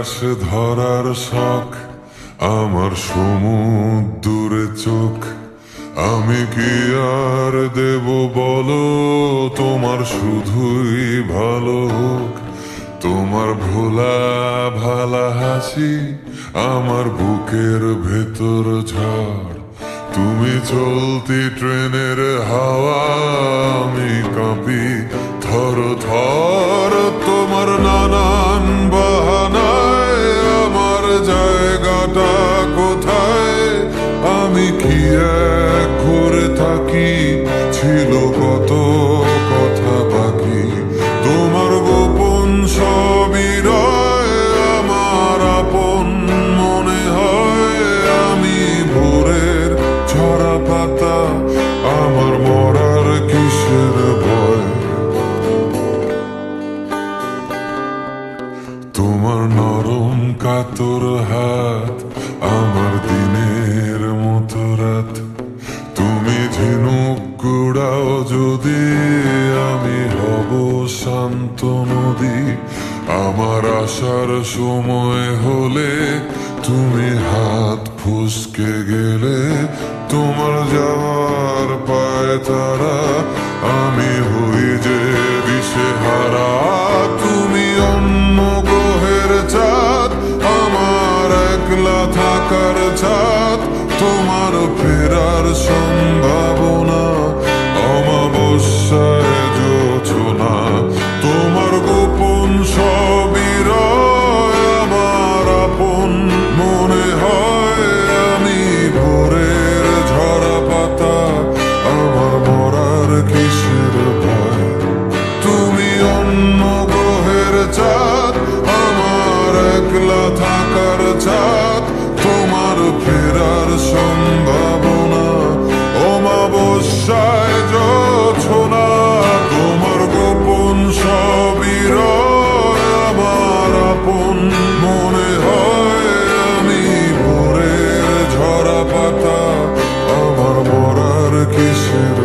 আকাশ ধরার শখ, আমার সমুদ্রে চোখ। আমি কি আর দেব বলো, তোমার শুধুই ভালো হোক। তোমার ভোলা ভালা হাসি আমার বুকের ভেতর ঝড়। তুমি চলতি ট্রেনের হাওয়া, আমি কাঁপি থর থর। তোমার নানান বাহানায় আমার জায়গাটা কোথায়? আমি কি এক ঘুরে থাকি, ছিল কত কথা বাকি। তোমার গোপন সবই রয় আমার আপন মনে হয়। আমি ভোরের ঝরা পাতা, আমার মরার কিসের ভয়? তোমার নরম কাতর হাত আমার দিনের মতো রাত। তুমি ঝিনুক কুড়াও যদি, আমি হব শান্ত নদী। আমার আসার সময় হলে তুমি হাত ফুসকে গেলে। তোমার যাওয়ার পায় তারা, আমি হই যে দিশেহারা। তুমি অন্য গ্রহের চাঁদ, আমার একলা থাকার ছাদ। তোমার ফেরার সম্ভাবনা, অমাবস্যায় জোছনা। তোমার গোপন সবই রয় আমার আপন মনে হয়। আমি ভোরের ঝরা পাতা, আমার মরার কিসের ভয়? তুমি অন্য গ্রহের চাঁদ, আমার একলা থাকার ছাদ। তোমার ফেরার সম্ভাবনা, অমাবস্যায় জোছনা। তোমার গোপন সবই রয় আমার আপন মনে হয়। আমি ভোরের ঝরা পাতা, আমার মরার কিসের